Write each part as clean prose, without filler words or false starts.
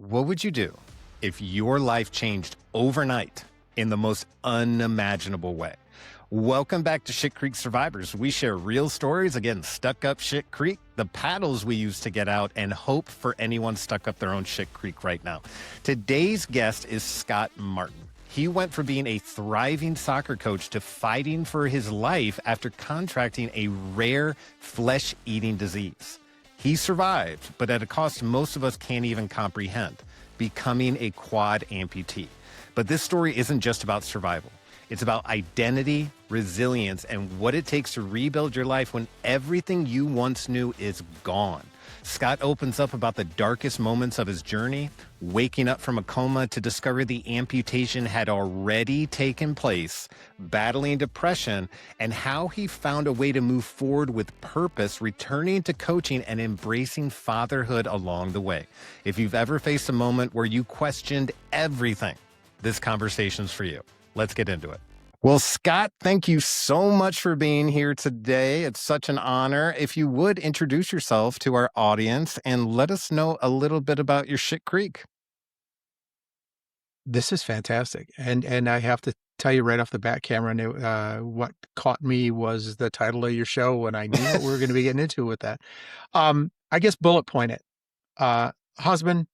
What would you do if your life changed overnight in the most unimaginable way? Welcome back to Shit Creek Survivors. We share real stories of getting stuck up Shit Creek, the paddles we use to get out, and hope for anyone stuck up their own Shit Creek right now. Today's guest is Scott Martin. He went from being a thriving soccer coach to fighting for his life after contracting a rare flesh-eating disease. He survived, but at a cost most of us can't even comprehend, becoming a quad amputee. But this story isn't just about survival. It's about identity, resilience, and what it takes to rebuild your life when everything you once knew is gone. Scott opens up about the darkest moments of his journey, waking up from a coma to discover the amputation had already taken place, battling depression, and how he found a way to move forward with purpose, returning to coaching and embracing fatherhood along the way. If you've ever faced a moment where you questioned everything, this conversation's for you. Let's get into it. Well, Scott, thank you so much for being here today. It's such an honor. If you would introduce yourself to our audience and let us know a little bit about your Shit Creek. This is fantastic. And I have to tell you right off the bat, Cameron, what caught me was the title of your show, and I knew what we were going to be getting into with that. I guess bullet point it. Husband,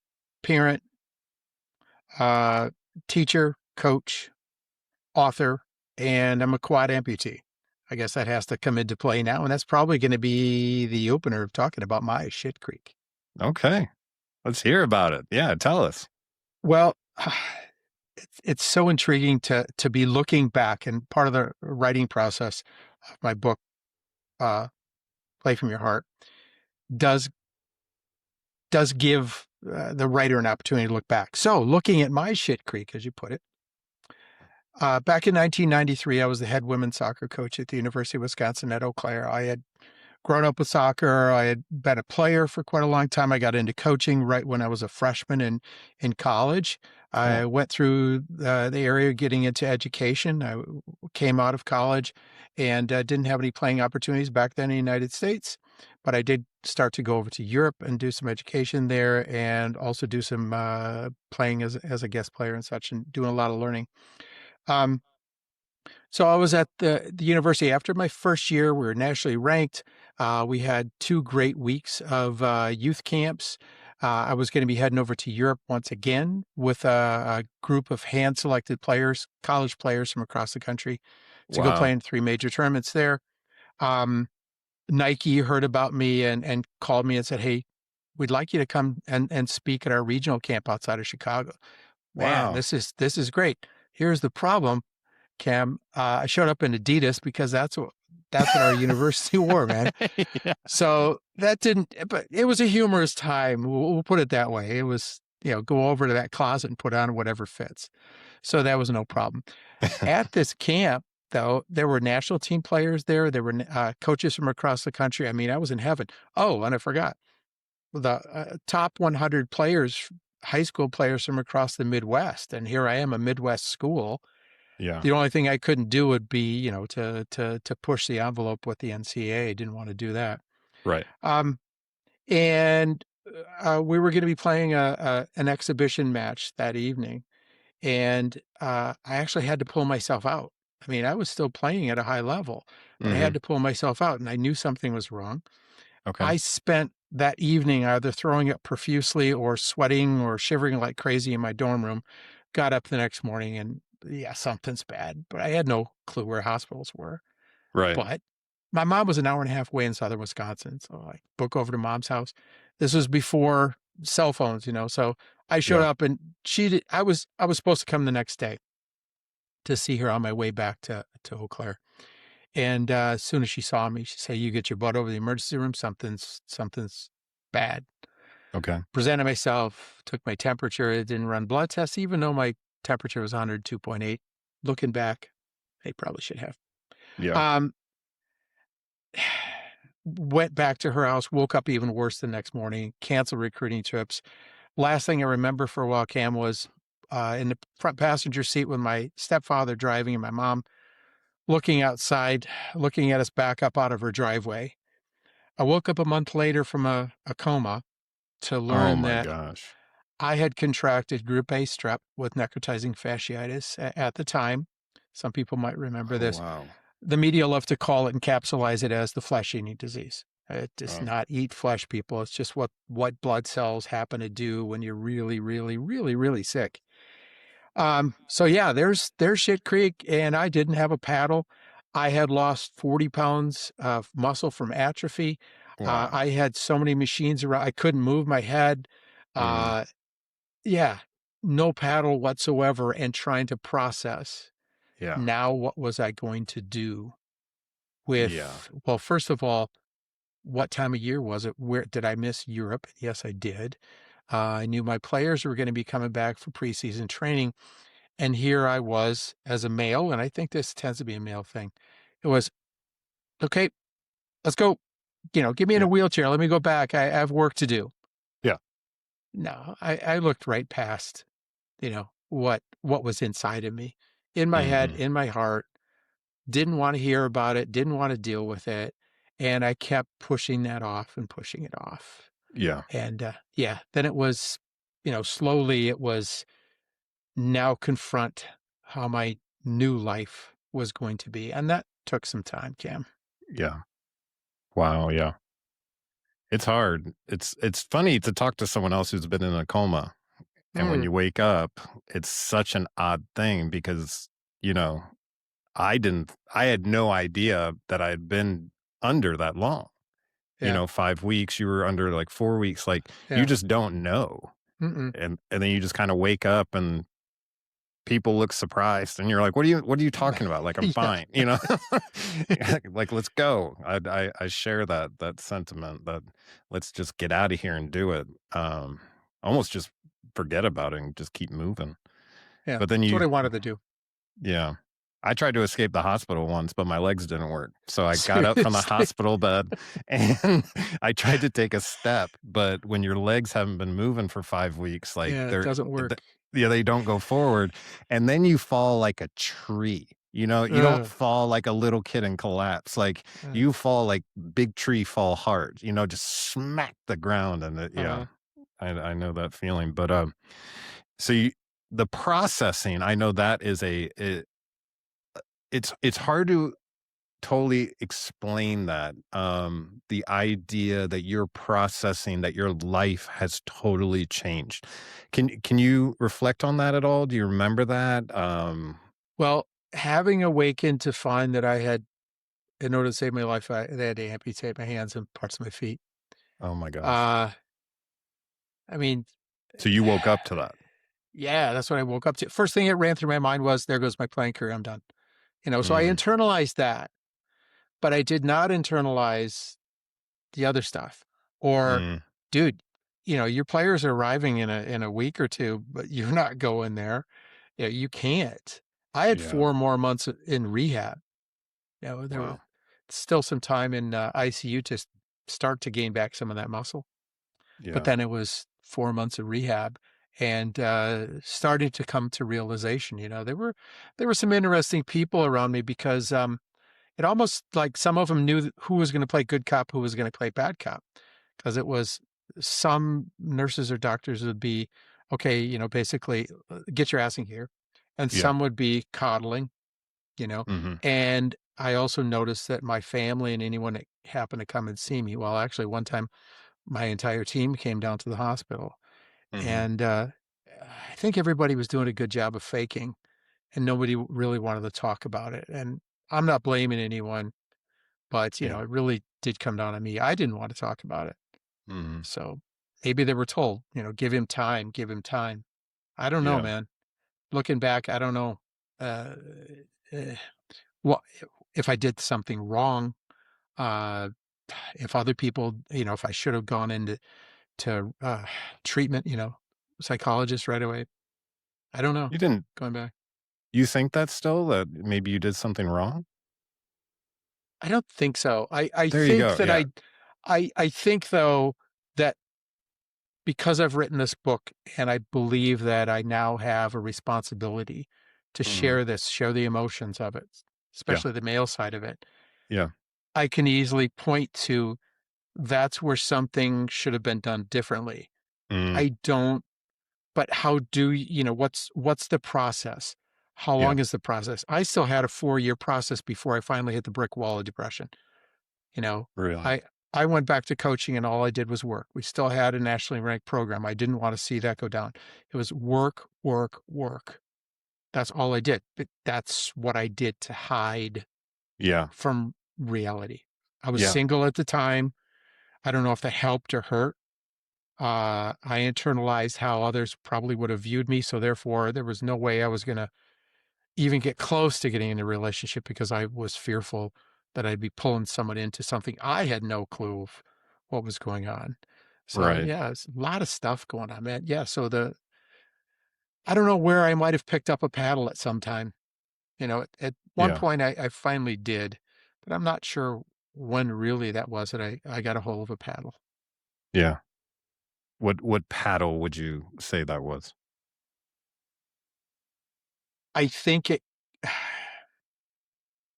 parent, teacher, coach, author, and I'm a quad amputee. I guess that has to come into play now, and that's probably going to be the opener of talking about my Shit Creek. Okay. Let's hear about it. Yeah, tell us. Well, it's so intriguing to be looking back, and part of the writing process of my book, Play From Your Heart, does give the writer an opportunity to look back. So looking at my Shit Creek, as you put it, back in 1993, I was the head women's soccer coach at the University of Wisconsin at Eau Claire. I had grown up with soccer. I had been a player for quite a long time. I got into coaching right when I was a freshman in college. I went through the area getting into education. I came out of college and didn't have any playing opportunities back then in the United States, but I did start to go over to Europe and do some education there and also do some playing as a guest player and such, and doing a lot of learning. So I was at the university after my first year. We were nationally ranked. We had 2 great weeks of youth camps. I was going to be heading over to Europe once again with a group of hand-selected players, college players from across the country, to go play in 3 major tournaments there. Nike heard about me and called me and said, "Hey, we'd like you to come and speak at our regional camp outside of Chicago." Man, this is great. Here's the problem, Cam. I showed up in Adidas because that's what our university wore, man. Yeah. So that didn't, but it was a humorous time. We'll put it that way. It was, go over to that closet and put on whatever fits. So that was no problem. At this camp, though, there were national team players there. There were coaches from across the country. I mean, I was in heaven. Oh, and I forgot the top 100 players, high school players from across the Midwest. And here I am, a Midwest school. Yeah. The only thing I couldn't do would be, to push the envelope with the NCAA. I didn't want to do that. Right. And we were going to be playing an exhibition match that evening. And I actually had to pull myself out. I mean, I was still playing at a high level, but I had to pull myself out, and I knew something was wrong. Okay. I spent that evening either throwing up profusely or sweating or shivering like crazy in my dorm room. Got up the next morning and, yeah, something's bad, but I had no clue where hospitals were. Right. But my mom was an hour and a half away in southern Wisconsin, so I book over to mom's house. This was before cell phones, so I showed up, and I was supposed to come the next day to see her on my way back to Eau Claire. And as soon as she saw me, she said, "You get your butt over to the emergency room. Something's bad." Okay. Presented myself, took my temperature. It didn't run blood tests, even though my temperature was 102.8. Looking back, they probably should have. Yeah. Went back to her house, woke up even worse the next morning, canceled recruiting trips. Last thing I remember for a while, Cam, was in the front passenger seat with my stepfather driving and my mom looking outside, looking at us back up out of her driveway. I woke up a month later from a coma to learn that gosh. I had contracted group A strep with necrotizing fasciitis at the time. Some people might remember Oh, this. wow. The media love to call it and capsulize it as the flesh-eating disease. It does Oh, not eat flesh, people. It's just what white blood cells happen to do when you're really, really, really, really sick. So yeah, there's Shit Creek, and I didn't have a paddle. I had lost 40 pounds of muscle from atrophy. wow. I had so many machines around, I couldn't move my head. Mm, Uh, yeah, no paddle whatsoever, and trying to process yeah. now what was I going to do Yeah. with, well, first of all, what time of year was it? Where did I miss Europe? Yes, I did. I knew my players were going to be coming back for preseason training. And here I was as a male, and I think this tends to be a male thing. It was, okay, let's go. Get me in Yeah. a wheelchair. Let me go back. I have work to do. Yeah. No, I looked right past, what was inside of me, in my head, Hmm. in my heart. Didn't want to hear about it, didn't want to deal with it. And I kept pushing that off and pushing it off. Yeah. And yeah, then it was, slowly it was now confront how my new life was going to be. And that took some time, Cam. Yeah. Wow. Yeah. It's hard. It's funny to talk to someone else who's been in a coma. And when Mm, you wake up, it's such an odd thing because, you know, I had no idea that I had been under that long. yeah, 5 weeks, you were under like 4 weeks. Like you yeah. just don't know. Mm-mm. And then you just kind of wake up and people look surprised and you're like, what are you talking about? Like, I'm Yeah. fine, like, let's go. I share that sentiment that let's just get out of here and do it. Almost just forget about it and just keep moving. Yeah. But then That's what I wanted to do. yeah. I tried to escape the hospital once, but my legs didn't work. So I got up from the Seriously. hospital bed and I tried to take a step, but when your legs haven't been moving for 5 weeks, like Yeah, it doesn't work. yeah, they don't go forward. And then you fall like a tree. You don't Ugh, fall like a little kid and collapse. Like uh, you fall like big tree fall hard, just smack the ground. And yeah, uh, I know that feeling. But so the processing, I know that it's hard to totally explain that, the idea that you're processing that your life has totally changed. Can you reflect on that at all? Do you remember that? well, having awakened to find that I had, in order to save my life, they had to amputate my hands and parts of my feet. Oh my gosh. Uh, I mean, So you woke up to that. yeah, that's what I woke up to. First thing that ran through my mind was, there goes my playing career. I'm done. So I Mm, internalized that, but I did not internalize the other stuff. Or, mm, dude, your players are arriving in a week or two, but you're not going there. You can't. I had yeah. 4 more months in rehab. There was Wow. still some time in ICU to start to gain back some of that muscle. But Yeah. then it was 4 months of rehab, and starting to come to realization. There were some interesting people around me, because it almost like some of them knew who was going to play good cop, who was going to play bad cop, because it was, some nurses or doctors would be, okay, basically, get your ass in here, and Yeah. some would be coddling, you know. Hmm. And I also noticed that my family and anyone that happened to come and see me, well, actually, one time my entire team came down to the hospital, Hmm. and I think everybody was doing a good job of faking, and nobody really wanted to talk about it. And I'm not blaming anyone, but Yeah. it really did come down on me. I didn't want to talk about it. Hmm. So maybe they were told, give him time, give him time. I don't know, Yeah. man. Looking back, I don't know. Uh, eh, what if I did something wrong? Uh, if other people, if I should have gone into treatment, psychologist right away. I don't know. You didn't, Going back, you think that still that maybe you did something wrong? I don't think so. I There you think go. that Yeah. I think, though, that because I've written this book, and I believe that I now have a responsibility to Hmm. share the emotions of it, Yeah. especially the male side of it. Yeah. I can easily point to, that's where something should have been done differently. Mm, I don't. but how do you know, what's the process? How Yeah. long is the process? I still had a 4-year process before I finally hit the brick wall of depression. You know, Really. I I went back to coaching and all I did was work. We still had a nationally ranked program. I didn't want to see that go down. It was work, work, work. That's all I did. But that's what I did to hide Yeah. from reality. I was Yeah. single at the time. I don't know if that helped or hurt. I internalized how others probably would have viewed me. So therefore, there was no way I was going to even get close to getting in a relationship because I was fearful that I'd be pulling someone into something I had no clue of what was going on. So Right. yeah, it's a lot of stuff going on, man. Yeah. So I don't know where I might have picked up a paddle at some time. You know, at one Yeah. point I finally did, but I'm not sure when really that was that I got a hold of a paddle. Yeah. What paddle would you say that was? I think it,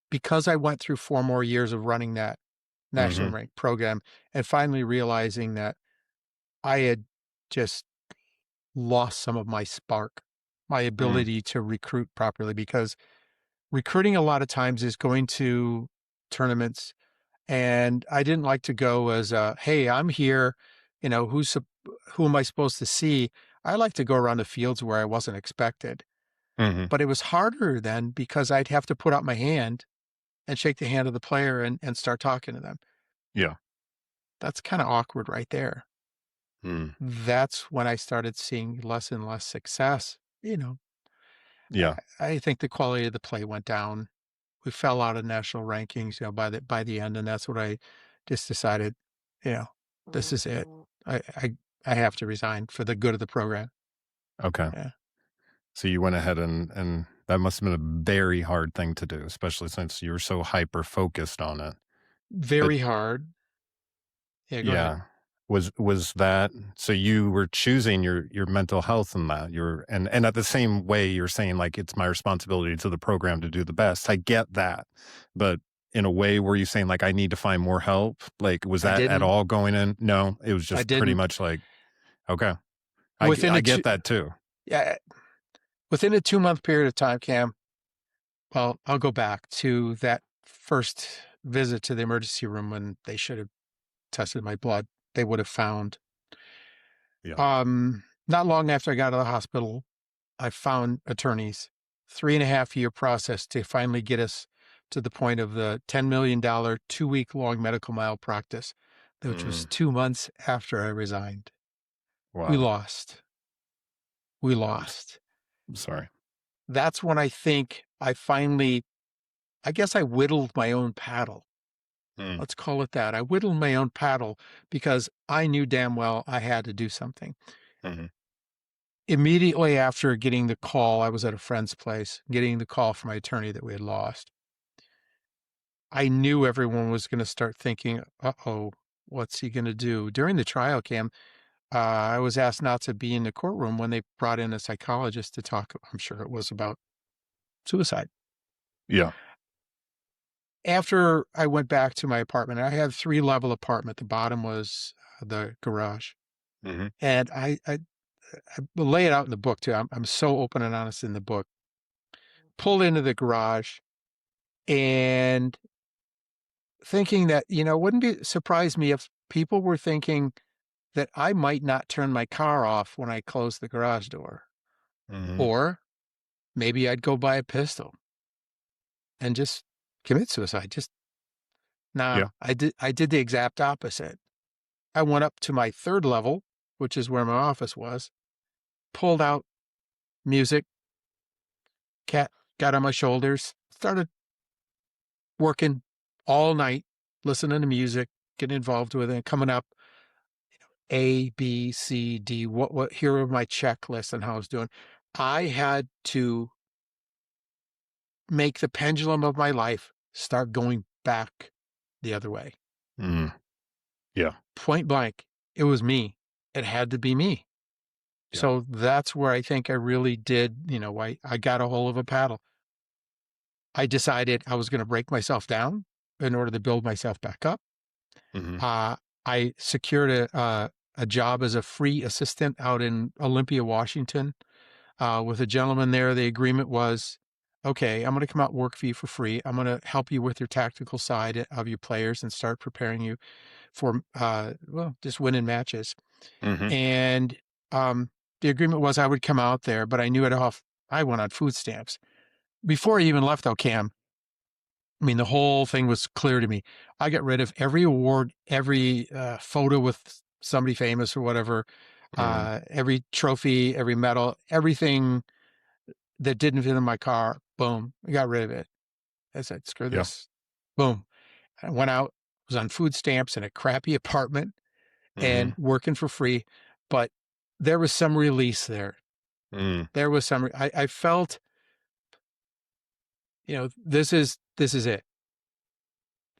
because I went through 4 more years of running that national Mhm. rank program and finally realizing that I had just lost some of my spark, my Mm. ability to recruit properly, because recruiting a lot of times is going to tournaments. And I didn't like to go as a, hey, I'm here, you know, who am I supposed to see? I like to go around the fields where I wasn't expected. Mhm. But it was harder then because I'd have to put out my hand and shake the hand of the player and start talking to them. Yeah. That's kind of awkward right there. Mm. That's when I started seeing less and less success. You know, Yeah. I think the quality of the play went down. We fell out of national rankings, you know, by the end, and that's what I just decided, you know, this is it. I have to resign for the good of the program. Okay. Yeah. So you went ahead and that must have been a very hard thing to do, especially since you were so hyper focused on it. But Very hard. Yeah, go ahead. yeah, was that so you were choosing your mental health in that? You're and at the same way you're saying like it's my responsibility to the program to do the best. I get that. But in a way were you saying like I need to find more help? Like was I that at didn't. all going in? No, it was I just pretty didn't. much like okay. Within I a get two that too. Yeah, within a 2-month period of time, Cam, well, I'll go back to that first visit to the emergency room when they should have tested my blood. They would have found. Yeah. Not long after I got out of the hospital, I found attorneys, 3.5-year process to finally get us to the point of the $10 million, 2-week-long medical malpractice, which was Mm, 2 months after I resigned. We wow. lost. We I'm, s- lost. I'm sorry. That's when I think I guess I whittled my own paddle. Mm, Let's call it that. I whittled my own paddle because I knew damn well I had to do something. mhm. Immediately after getting the call, I was at a friend's place, getting the call from my attorney that we had lost. I knew everyone was going to start thinking, uh-oh, what's he going to do? During the trial, Cam, I was asked not to be in the courtroom when they brought in a psychologist to talk, I'm sure it was about suicide. Yeah. After I went back to my apartment, I had a 3-level apartment. The bottom was the garage. Mhm. And I lay it out in the book too. I'm so open and honest in the book. Pulled into the garage and thinking that, you know, wouldn't be surprise me if people were thinking that I might not turn my car off when I close the garage door. Mhm. Or maybe I'd go buy a pistol and just commit suicide. Just Yeah. nah, I did the exact opposite. I went up to my 3rd level, which is where my office was, pulled out music, cat got on my shoulders, started working all night, listening to music, getting involved with it, coming up A, B, C, D. What here are my checklists and how I was doing. I had to make the pendulum of my life start going back the other way. Mm, yeah. Point blank. It was me. It had to be me. Yeah. So that's where I think I really did, you know, I got a hold of a paddle. I decided I was going to break myself down in order to build myself back up. Mhm. Uh, I secured a job as a free assistant out in Olympia, Washington, with a gentleman there. The agreement was, okay, I'm going to come out and work for you for free. I'm going to help you with your tactical side of your players and start preparing you for, just winning matches. Mm-hmm. And the agreement was I would come out there, but I knew I went on food stamps. Before I even left, though, Cam, I mean, the whole thing was clear to me. I got rid of every award, every photo with somebody famous or whatever, every trophy, every medal, everything that didn't fit in my car. Boom, I got rid of it. I said, screw Yeah. this. Boom. I went out, was on food stamps in a crappy apartment and working for free. But there was some release there. There was some, I felt, this is it.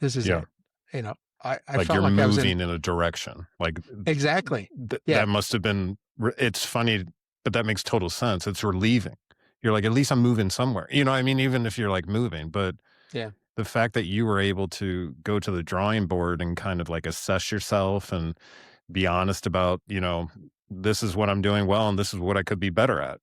This is Yeah. it. You know, I Like felt you're like I was moving in a direction. Like exactly. Yeah. that must have been, it's funny, but that makes total sense. It's relieving. You're like, at least I'm moving somewhere. You know what I mean? Even if you're like moving, but Yeah. the fact that you were able to go to the drawing board and kind of like assess yourself and be honest about, this is what I'm doing well and this is what I could be better at,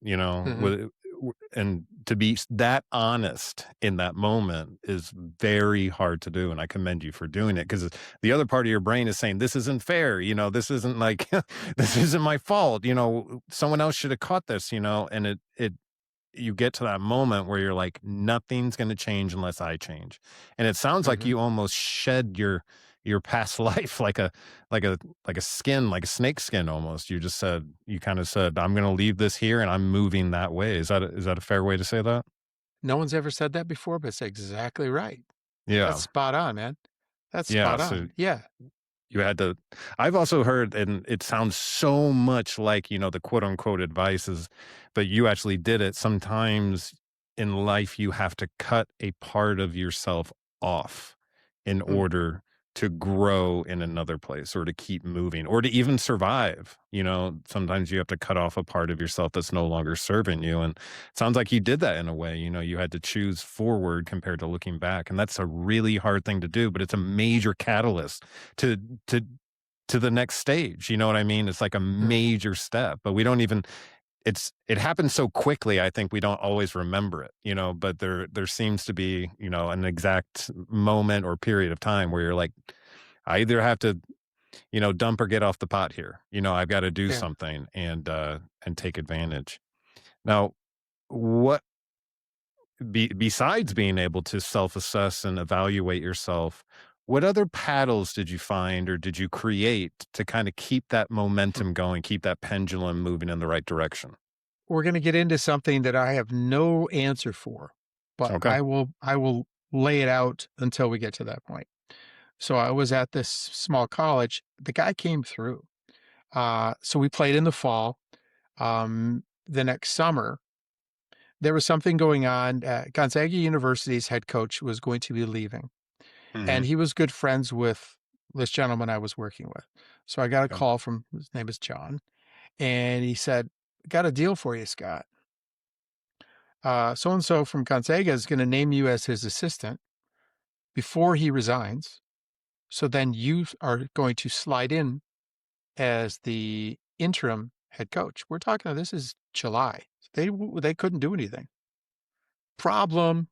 and to be that honest in that moment is very hard to do. And I commend you for doing it, because the other part of your brain is saying, this isn't fair. This isn't like, this isn't my fault. Someone else should have caught this, and you get to that moment where you're like, nothing's going to change unless I change. And it sounds like you almost shed your past life like a skin, like a snake skin almost. You kind of said, I'm going to leave this here and I'm moving that way. Is that a fair way to say that? No one's ever said that before, but it's exactly right. Yeah. That's spot on, man. That's Yeah. spot on. Yeah. You had to, I've also heard, and it sounds so much like, the quote unquote advices, but you actually did it. Sometimes in life, you have to cut a part of yourself off in order to grow in another place or to keep moving or to even survive. Sometimes you have to cut off a part of yourself that's no longer serving you. And it sounds like you did that in a way. You had to choose forward compared to looking back. And that's a really hard thing to do, but it's a major catalyst to the next stage. You know what I mean? It's like a major step, but we don't even, it happens so quickly. I think we don't always remember it, but there seems to be, an exact moment or period of time where you're like, I either have to, dump or get off the pot here. I've got to do something and take advantage. Now, what, besides being able to self-assess and evaluate yourself, what other paddles did you find or did you create to kind of keep that momentum going, keep that pendulum moving in the right direction? We're going to get into something that I have no answer for, but Okay. I will lay it out until we get to that point. So I was at this small college. The guy came through. So we played in the fall. The next summer, there was something going on. Gonzaga University's head coach was going to be leaving. And he was good friends with this gentleman I was working with. So I got a call from, his name is John, and he said, got a deal for you, Scott. So-and-so from Gonzaga is going to name you as his assistant before he resigns. So then you are going to slide in as the interim head coach. We're talking, this is July. They couldn't do anything. Problem.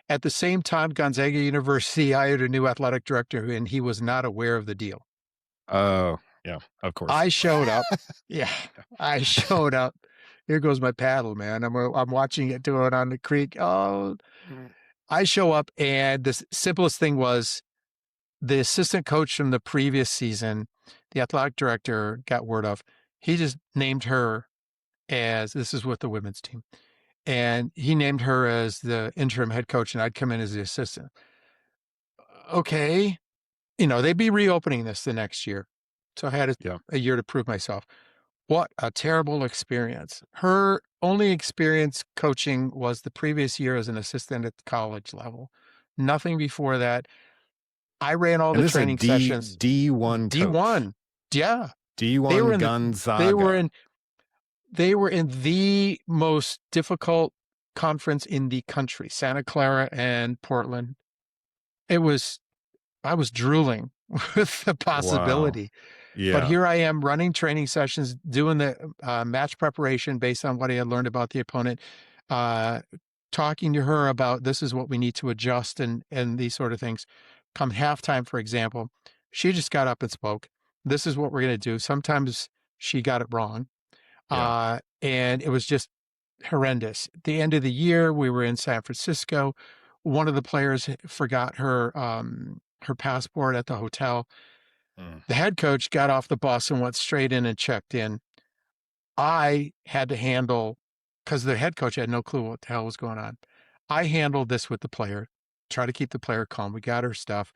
At the same time, Gonzaga University hired a new athletic director, and he was not aware of the deal. Oh, yeah, of course. I showed up. I showed up. Here goes my paddle, man. I'm watching it do it on the creek. Oh, I show up, and the simplest thing was the assistant coach from the previous season, the athletic director got word of. He just named her as, this is with the women's team, and he named her as the interim head coach, and I'd come in as the assistant. Okay. They'd be reopening this the next year. So I had a year to prove myself. What a terrible experience. Her only experience coaching was the previous year as an assistant at the college level. Nothing before that. I ran all the training sessions. D1 coach. D1. Yeah. D1 Gonzaga. They were in the most difficult conference in the country, Santa Clara and Portland. I was drooling with the possibility. But Yeah. here I am running training sessions, doing the match preparation based on what I had learned about the opponent, uh, talking to her about this is what we need to adjust and these sort of things. Come halftime, for example, she just got up and spoke. This is what we're going to do. Sometimes she got it wrong. Yeah. And it was just horrendous. At the end of the year, we were in San Francisco. One of the players forgot her passport at the hotel. Mm. The head coach got off the bus and went straight in and checked in. I had to handle, because the head coach had no clue what the hell was going on. I handled this with the player, try to keep the player calm. We got her stuff.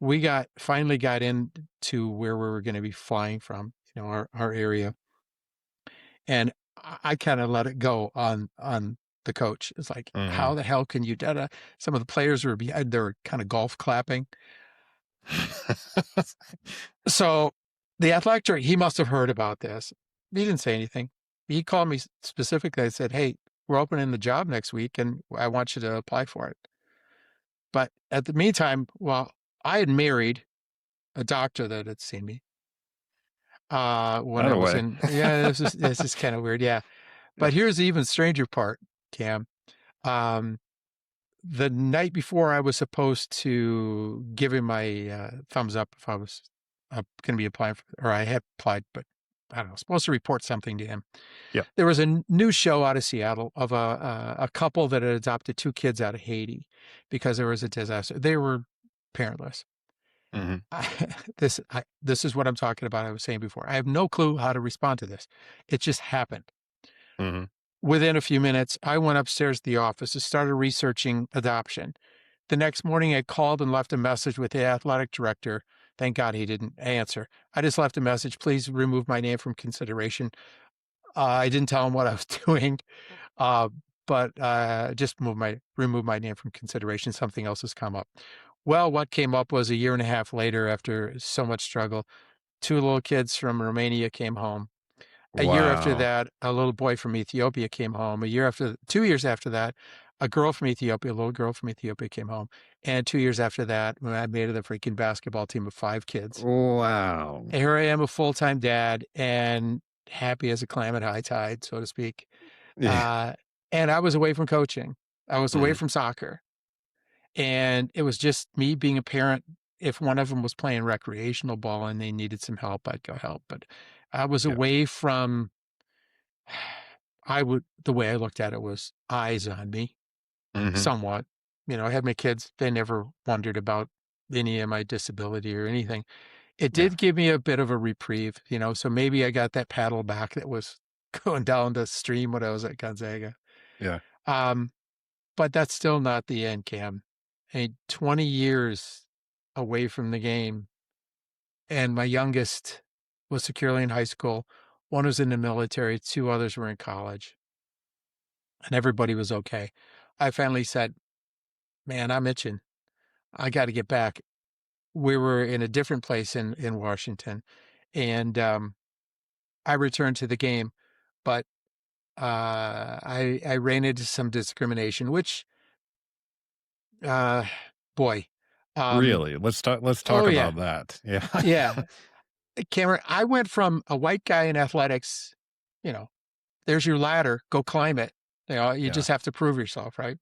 We finally got into where we were going to be flying from, our area. And I kind of let it go on the coach. It's like, how the hell can you do that? Some of the players were behind, they were kind of golf clapping. So the athletic director, he must have heard about this. He didn't say anything. He called me specifically. I said, hey, we're opening the job next week and I want you to apply for it. But at the meantime, well, I had married a doctor that had seen me when I was this is kind of weird. Yeah. But here's the even stranger part, Cam. The night before I was supposed to give him my thumbs up if I was going to be applying for, or I had applied, but I don't know, supposed to report something to him. Yeah. There was a news show out of Seattle of a couple that had adopted 2 kids out of Haiti because there was a disaster. They were parentless. This is what I'm talking about. I was saying before. I have no clue how to respond to this. It just happened. Within a few minutes, I went upstairs to the office and started researching adoption. The next morning, I called and left a message with the athletic director. Thank God he didn't answer. I just left a message, please remove my name from consideration. I didn't tell him what I was doing, but just remove my name from consideration. Something else has come up. Well, what came up was a year and a half later, after so much struggle, 2 little kids from Romania came home. A year after that, a little boy from Ethiopia came home. 2 years after that, a girl from Ethiopia, a little girl from Ethiopia came home. And 2 years after that, when I made it a freaking basketball team of 5 kids. Wow. And here I am, a full-time dad and happy as a clam at high tide, so to speak. Yeah. And I was away from coaching. I was away from soccer. And it was just me being a parent. If one of them was playing recreational ball and they needed some help, I'd go help. But I was away from, the way I looked at it was eyes on me, somewhat. I had my kids. They never wondered about any of my disability or anything. It did give me a bit of a reprieve, so maybe I got that paddle back that was going down the stream when I was at Gonzaga. Yeah. But that's still not the end, Cam. 20 years away from the game, and my youngest was securely in high school. One was in the military. 2 others were in college, and everybody was okay. I finally said, man, I'm itching. I got to get back. We were in a different place in Washington, and I returned to the game, but I ran into some discrimination, which, boy. Really? Let's talk about that. Yeah. Yeah. Cameron, I went from a white guy in athletics, there's your ladder, go climb it. You just have to prove yourself, right?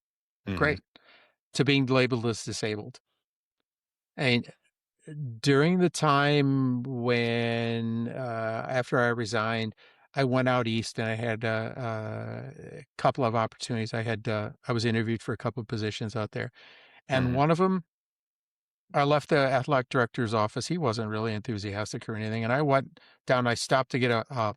Great. To being labeled as disabled. And during the time when, after I resigned, I went out east and I had a couple of opportunities. I was interviewed for a couple of positions out there. And one of them, I left the athletic director's office. He wasn't really enthusiastic or anything. And I went down, I stopped to get a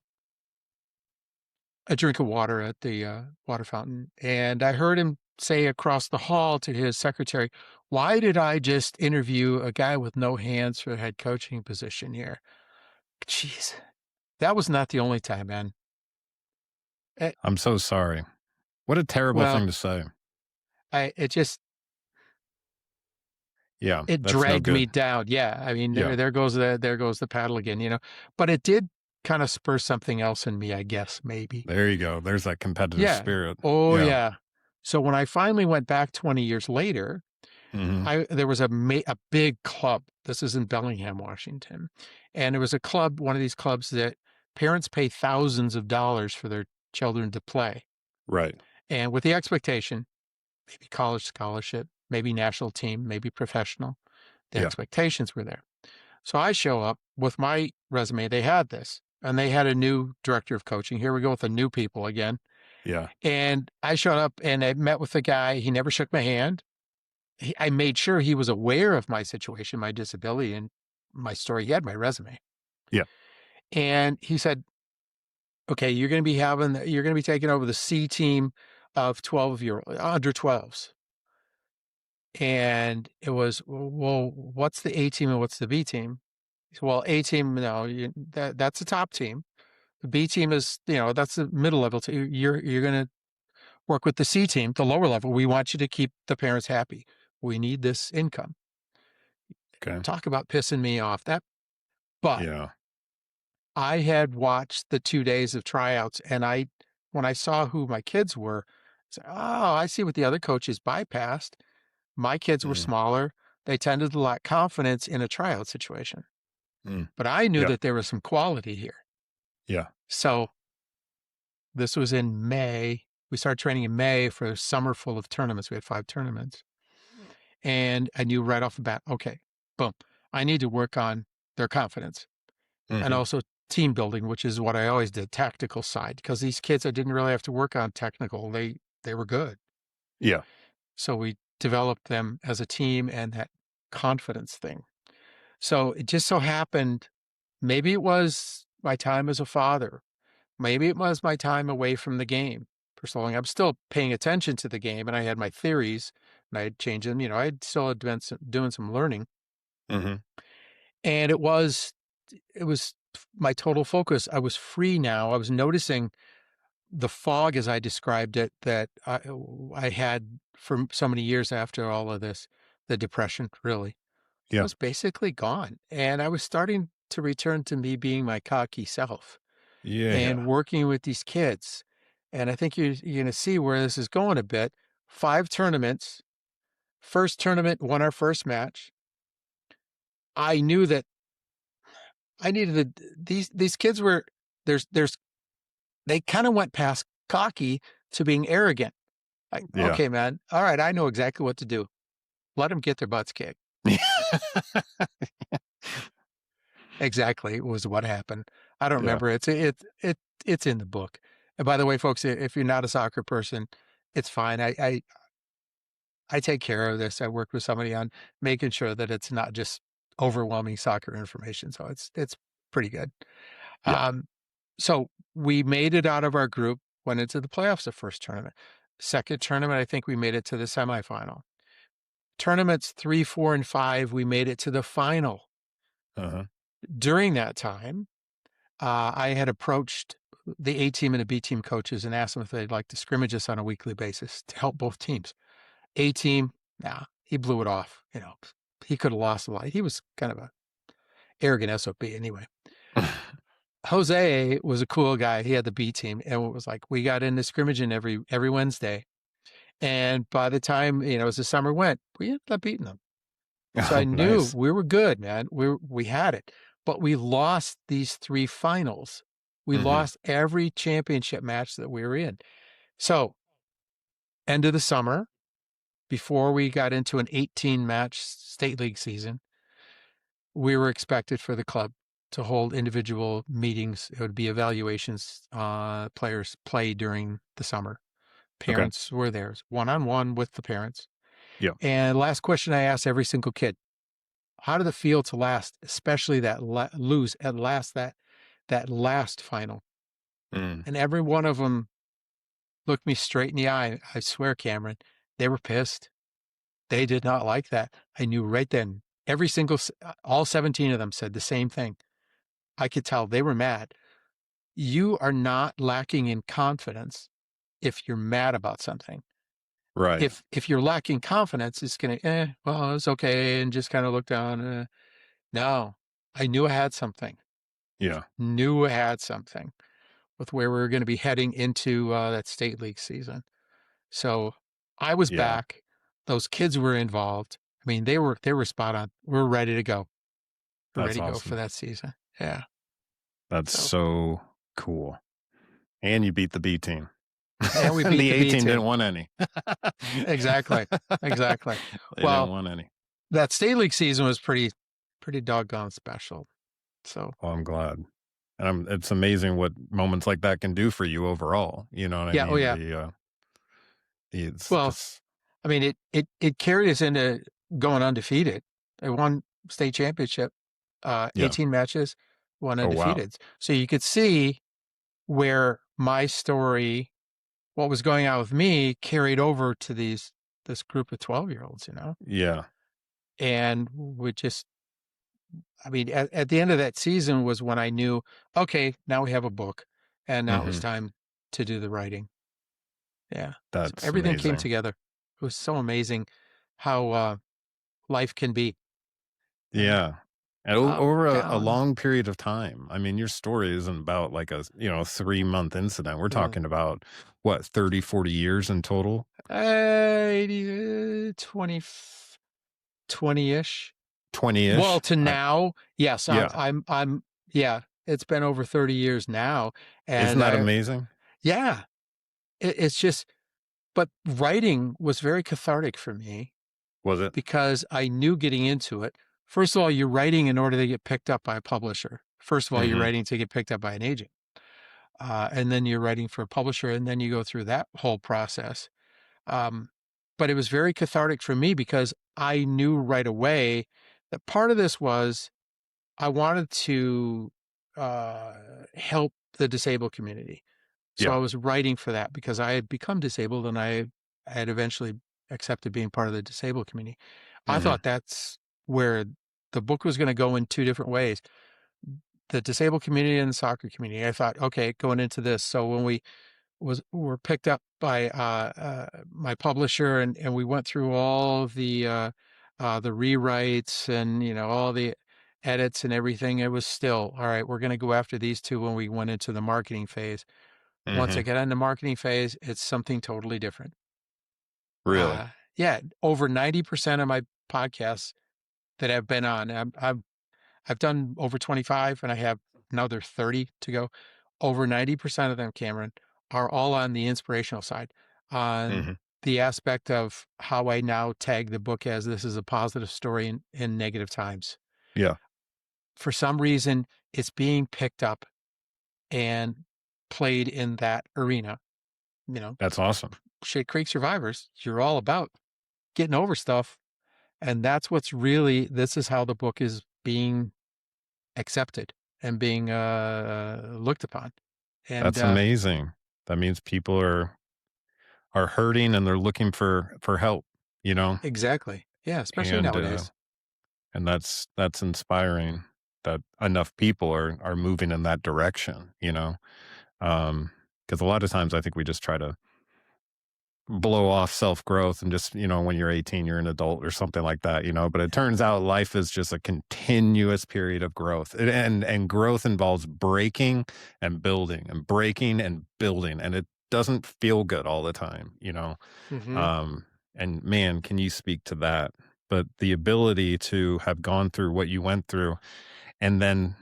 drink of water at the water fountain. And I heard him say across the hall to his secretary, why did I just interview a guy with no hands for a head coaching position here? Jeez, that was not the only time, man. I'm so sorry. What a terrible thing to say. It dragged me down. Yeah. I mean, there goes the paddle again, but it did kind of spur something else in me, I guess, maybe. There you go. There's that competitive spirit. Oh, yeah. So when I finally went back 20 years later, Hmm. There was a big club. This is in Bellingham, Washington, and there was a club, one of these clubs that parents pay thousands of dollars for their children to play, Right. and with the expectation, maybe college scholarship, maybe national team, maybe professional. The Yeah. expectations were there. So I show up with my resume. They had this, and they had a new director of coaching. Here we go with the new people again. Yeah. And I showed up and I met with the guy. He never shook my hand. I made sure he was aware of my situation, my disability, and my story. He had my resume. Yeah. And he said, okay, you're going to be taking over the C team of 12 under 12s. And it was, well, what's the A team and what's the B team? He said, well, A team, no, that's the top team. The B team is, that's the middle level. You're going to work with the C team, the lower level. We want you to keep the parents happy. We need this income. Okay. Talk about pissing me off. But Yeah. I had watched the 2 days of tryouts, and when I saw who my kids were, I said, oh, I see what the other coaches bypassed. My kids were Mm. smaller. They tended to lack confidence in a tryout situation. Mm. But I knew Yeah. that there was some quality here. Yeah. So this was in May. We started training in May for a summer full of tournaments. We had 5 tournaments. And I knew right off the bat, okay, boom, I need to work on their confidence and Hmm. also team building, which is what I always did, tactical side, because these kids, I didn't really have to work on technical. They were good. Yeah. So we developed them as a team and that confidence thing. So it just so happened, maybe it was my time as a father. Maybe it was my time away from the game for so long. I'm still paying attention to the game, and I had my theories, and I had changed them. I'd still had been doing some learning, Hmm. and it was my total focus. I was free now. I was noticing the fog, as I described it, that I had for so many years after all of this, the depression really Yeah. was basically gone, and I was starting to return to me being my cocky self Yeah. and working with these kids. And I think you're going to see where this is going a bit. 5 tournaments. First tournament, won our first match. I knew that I needed these kids were they kind of went past cocky to being arrogant. Like, Yeah. okay, man, all right, I know exactly what to do. Let them get their butts kicked. Exactly was what happened. I don't Yeah. remember. It's in the book. And by the way, folks, if you're not a soccer person, it's fine. I take care of this. I work with somebody on making sure that it's not just overwhelming soccer information. So it's pretty good. Yeah. So we made it out of our group, went into the playoffs the first tournament. Second tournament, I think we made it to the semifinal. Tournaments 3, 4, and 5, we made it to the final. Uh-huh. During that time, I had approached the A team and the B team coaches and asked them if they'd like to scrimmage us on a weekly basis to help both teams. A team, nah, he blew it off. He could have lost a lot. He was kind of a arrogant SOB anyway. Jose was a cool guy. He had the B team, and it was like we got into scrimmaging every Wednesday. And by the time as the summer went, we ended up beating them. So I Oh, knew nice. we were good, man. We had it, but we lost these 3 finals. We Hmm. lost every championship match that we were in. So end of the summer, before we got into an 18-match state league season, we were expected for the club to hold individual meetings. It would be evaluations, players play during the summer. Okay. Parents were there, one-on-one with the parents. Yeah. And last question I asked every single kid, how did it feel to last, especially that lose at last, that last final? Mm. And every one of them looked me straight in the eye. I swear, Cameron, they were pissed. They did not like that. I knew right then. All 17 of them said the same thing. I could tell they were mad. You are not lacking in confidence if you're mad about something. Right. If you're lacking confidence, it's going to, well, it's okay, and just kind of look down. No, I knew I had something. Yeah. Knew I had something with where we were going to be heading into that state league season. So I was Yeah. back. those kids were involved. I mean, they were spot on. We're ready to go. We're That's ready to go for awesome. that season. Yeah. That's So, so cool. And you beat the B team. and we beat The the A B team didn't team. want any. Exactly. Exactly. They didn't Well, want any. that state league season was pretty doggone special. So, Well, I'm glad. And it's amazing what moments like that can do for you overall. You know what I yeah. Oh, mean? yeah. It's Well, just, I mean, it carried us into going undefeated. I won state championship, yeah. 18 matches, won Oh, wow. undefeated. So you could see where my story, what was going on with me, carried over to this group of 12-year-olds, Yeah. and we just, I mean, at the end of that season was when I knew, okay, now we have a book, and now it was Hmm. time to do the writing. Yeah. So That's everything came amazing. together. It was so amazing how life can be. And Yeah. And up, over a down. long period of time. I mean, your story isn't about like a, 3-month incident. We're Mm. talking about what, 30, 40 years in total? 20, 20-ish. 20-ish? Well, to now, yes, Yeah. yeah, it's been over 30 years now. Isn't And that amazing? yeah, it's just, but writing was very cathartic for me Was it? because I knew getting into it. First of all, you're writing in order to get picked up by a publisher. First of all, you're Hmm. writing to get picked up by an agent. And then you're writing for a publisher, and then you go through that whole process. Um, but it was very cathartic for me because I knew right away that part of this was I wanted to uh, help the disabled community. So Yeah. I was writing for that because I had become disabled and I had eventually accepted being part of the disabled community. I Hmm. thought that's where the book was going to go in two different ways, the disabled community and the soccer community. I thought, okay, going into this. So when we were picked up by my publisher, and we went through all the rewrites and all the edits and everything. It was still all right. We're going to go after these two when we went into the marketing phase. Once I Hmm. get into marketing phase, it's something totally different. Really? Yeah, over 90% of my podcasts that I've been on, I've done over 25, and I have another 30 to go. Over 90% of them, Cameron, are all on the inspirational side, on Hmm. the aspect of how I now tag the book as this is a positive story in negative times. Yeah. For some reason, it's being picked up and played in that arena. You know, That's awesome. Shit Creek Survivors, you're all about getting over stuff. And that's what's really, this is how the book is being accepted and being looked upon. And That's amazing. That means people are hurting and they're looking for help, you know? exactly. Yeah, especially And nowadays. and that's inspiring that enough people are moving in that direction, you know? Because a lot of times I think we just try to blow off self-growth and just, when you're 18, you're an adult or something like that, but it turns out life is just a continuous period of growth. And growth involves breaking and building and breaking and building, and it doesn't feel good all the time. Hmm. Um, and man, can you speak to that? But the ability to have gone through what you went through, and then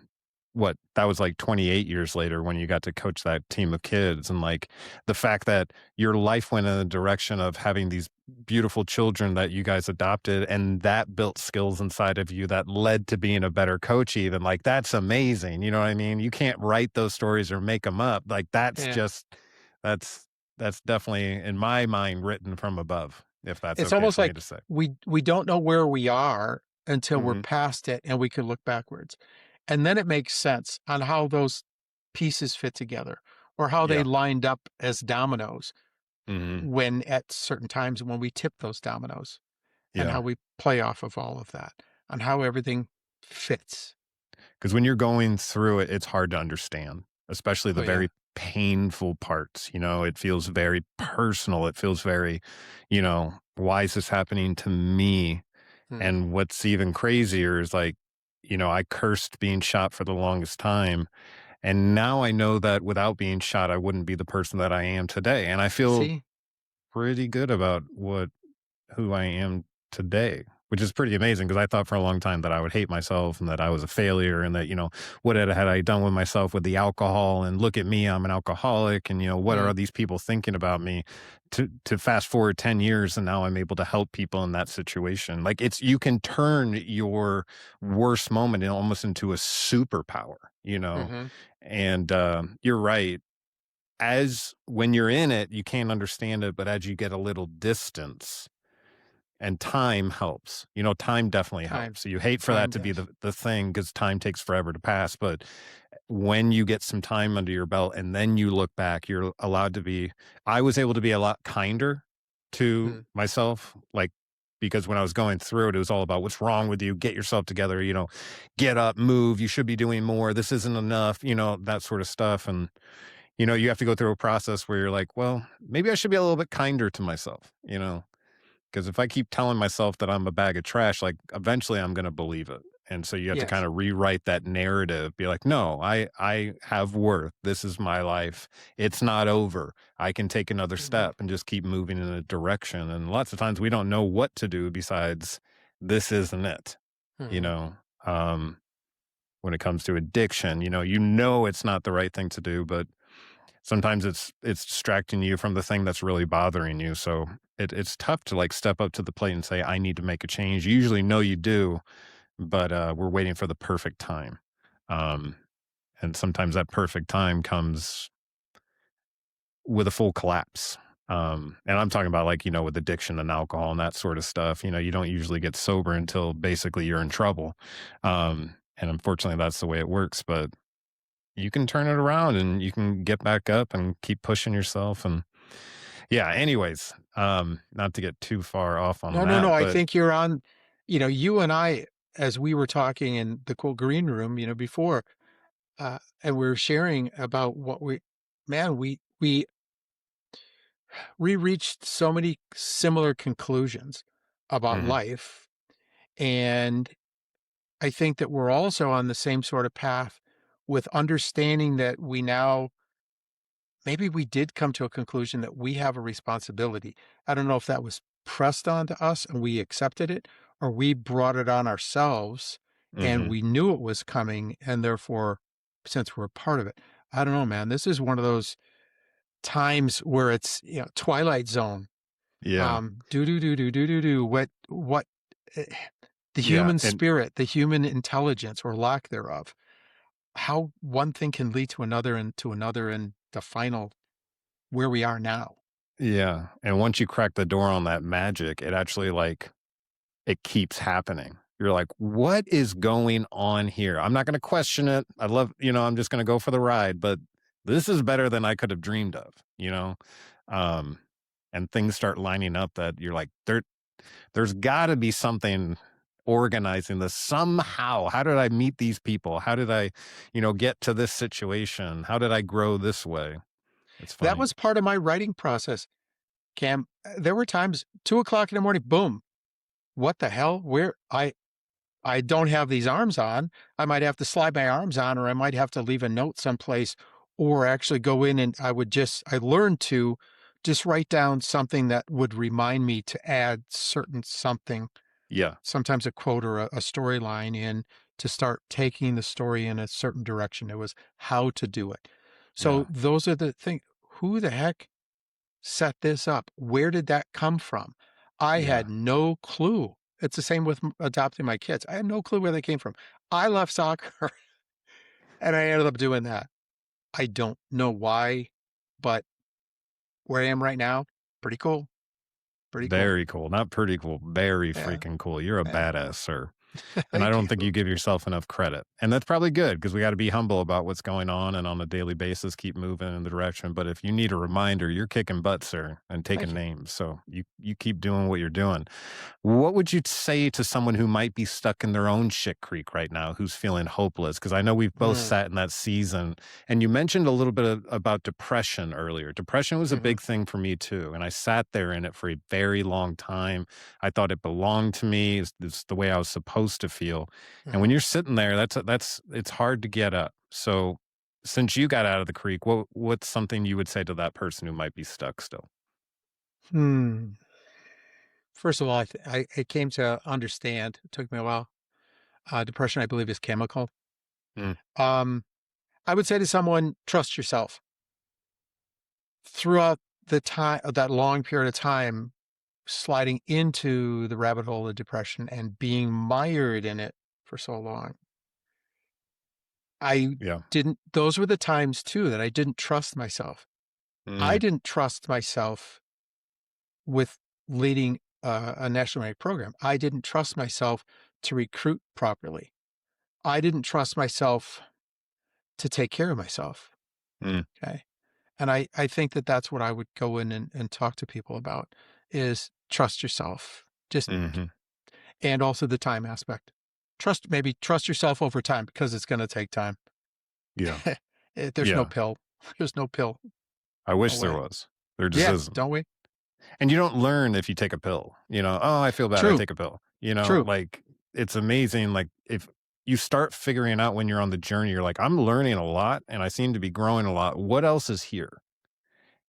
that was like 28 years later when you got to coach that team of kids, and like the fact that your life went in the direction of having these beautiful children that you guys adopted, and that built skills inside of you that led to being a better coach. Even like, that's amazing. You know what I mean? You can't write those stories or make them up. Like, Yeah. that's that's definitely in my mind written from above, if that's It's okay almost for me like to say. we don't know where we are until we're Hmm. past it and we can look backwards. And then it makes sense on how those pieces fit together or how they Yeah. lined up as dominoes Hmm. when at certain times when we tip those dominoes and how Yeah. we play off of all of that and how everything fits. Because when you're going through it, it's hard to understand, especially Oh the yeah. very painful parts. It feels very personal. It feels very, why is this happening to me? Hmm. And what's even crazier is like, I cursed being shot for the longest time. And now I know that without being shot, I wouldn't be the person that I am today. And I feel See? pretty good about what who I am today, which is pretty amazing because I thought for a long time that I would hate myself and that I was a failure and that, what had I done with myself with the alcohol and look at me, I'm an alcoholic and, what Mm, are these people thinking about me to fast forward 10 years and now I'm able to help people in that situation. Like you can turn your worst moment almost into a superpower, mhm, and you're right. As when you're in it, you can't understand it, but as you get a little distance and time helps, time definitely time helps. So you hate for that time to be does. the thing because time takes forever to pass. But when you get some time under your belt and then you look back, you're allowed to be, I was able to be a lot kinder to Mm, myself. Like, because when I was going through it, it was all about what's wrong with you, get yourself together, get up, move, you should be doing more. This isn't enough, that sort of stuff. And you have to go through a process where you're like, well, maybe I should be a little bit kinder to myself, because if I keep telling myself that I'm a bag of trash, like eventually I'm going to believe it. And so you have to kind yes. of rewrite that narrative, be like, no, I have worth. This is my life. It's not over. I can take another Mhm, step and just keep moving in a direction. And lots of times we don't know what to do besides this isn't it, you mhm. know. Um, when it comes to addiction, you know it's not the right thing to do, but sometimes it's distracting you from the thing that's really bothering you. So it's tough to like step up to the plate and say, I need to make a change. You usually know you do, but we're waiting for the perfect time. Um, and sometimes that perfect time comes with a full collapse. And I'm talking about like, with addiction and alcohol and that sort of stuff. You don't usually get sober until basically you're in trouble. And unfortunately that's the way it works. But you can turn it around and you can get back up and keep pushing yourself. And yeah, anyways, not to get too far off on No, no, no, that, I but think you're on you and I, as we were talking in the cool green room, before, and we were sharing about what we reached so many similar conclusions about mhm, life, and I think that we're also on the same sort of path with understanding that we now maybe we did come to a conclusion that we have a responsibility. I don't know if that was pressed onto us and we accepted it, or we brought it on ourselves and mhm, we knew it was coming, and therefore, since we're a part of it, I don't know, man. This is one of those times where it's Twilight Zone. yeah, Do do do do do do do. What? eh, The yeah, human and spirit, the human intelligence or lack thereof, how one thing can lead to another, and the final where we are now. yeah, and once you crack the door on that magic, it actually, like, it keeps happening. You're like, "What is going on here?" I'm not gonna question it. I love I'm just gonna go for the ride, but this is better than I could have dreamed of, you know? Um, and things start lining up that you're like, there's gotta be something organizing this somehow. How did I meet these people? How did I, get to this situation? How did I grow this way? It's That funny. was part of my writing process, Cam. There were times 2 o'clock in the morning, boom, what the hell? Where I don't have these arms on. I might have to slide my arms on, or I might have to leave a note someplace, or actually go in and I learned to just write down something that would remind me to add certain something, Yeah. sometimes a quote or a storyline in, to start taking the story in a certain direction. It was how to do it. So Yeah. those are the things. Who the heck set this up? Where did that come from? I Yeah. had no clue. It's the same with adopting my kids. I had no clue where they came from. I left soccer and I ended up doing that. I don't know why, but where I am right now, pretty cool. Pretty cool. Very cool. Not pretty cool. Very Yeah. freaking cool. You're a Yeah. badass, sir. And I Thank don't think you. you give yourself enough credit. And that's probably good because we got to be humble about what's going on and on a daily basis keep moving in the direction. But if you need a reminder, you're kicking butt, sir, and taking Thank you. names. So you keep doing what you're doing. What would you say to someone who might be stuck in their own shit creek right now, who's feeling hopeless? Because I know we've both Mm, sat in that season, and you mentioned a little bit about depression earlier. Depression was a mhm, big thing for me too, and I sat there in it for a very long time. I thought it belonged to me. It's the way I was supposed to feel. And when mhm. you're sitting there, that's it's hard to get up. So, since you got out of the creek, what's something you would say to that person who might be stuck still? Hmm. First of all, I came to understand, it took me a while. Depression, I believe, is chemical. Mm, Um, I would say to someone, trust yourself. Throughout the time, that long period of time, sliding into the rabbit hole of depression and being mired in it for so long, I yeah. didn't, those were the times too that I didn't trust myself. I Mm, didn't trust myself with leading a national rank program. I didn't trust myself to recruit properly. I didn't trust myself to take care of myself. mm, Okay. And I think that that's what I would go in and talk to people about is trust yourself. Just, mhm. and also the time aspect. Maybe trust yourself over time because it's going to take time. Yeah. There's no Yeah. pill. There's no pill I wish there away. was. There just Yeah. isn't. Don't we? And you don't learn if you take a pill, "Oh, I feel bad, I True. take a pill." True. Like, it's amazing, like, if you start figuring out when you're on the journey, you're like, "I'm learning a lot, and I seem to be growing a lot. What else is here?"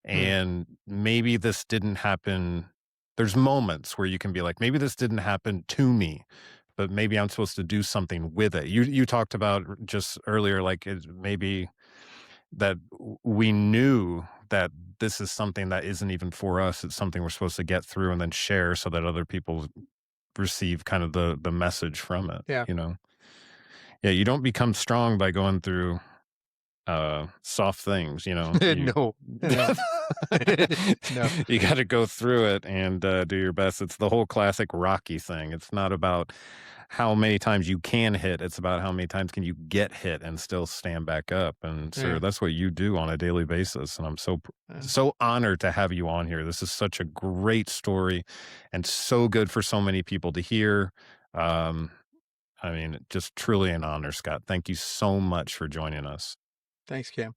Hmm. And maybe this didn't happen. There's moments where you can be like, "Maybe this didn't happen to me, but maybe I'm supposed to do something with it." You talked about just earlier, like, maybe that we knew that this is something that isn't even for us. It's something we're supposed to get through and then share so that other people receive kind of the message from it, Yeah. you know? Yeah, you don't become strong by going through soft things, you No. No. No. you got to go through it and do your best. It's the whole classic Rocky thing. It's not about how many times you can hit, it's about how many times can you get hit and still stand back up. And sir, Yeah. that's what you do on a daily basis, and I'm so Yeah. so honored to have you on here. This is such a great story and so good for so many people to hear. um I mean, just truly an honor, Scott. Thank you so much for joining us. Thanks, Cam.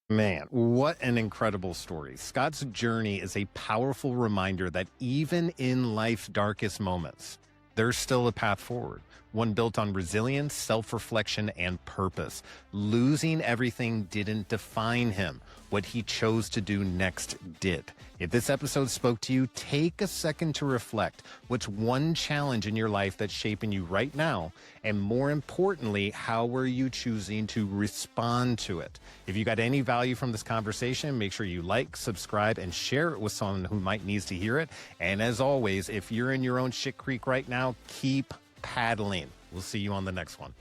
Man, what an incredible story. Scott's journey is a powerful reminder that even in life's darkest moments, there's still a path forward, one built on resilience, self reflection, and purpose. Losing everything didn't define him. What he chose to do next did. If this episode spoke to you, take a second to reflect. What's one challenge in your life that's shaping you right now? And more importantly, how are you choosing to respond to it? If you got any value from this conversation, make sure you like, subscribe, and share it with someone who might needs to hear it. And as always, if you're in your own shit creek right now, keep paddling. We'll see you on the next one.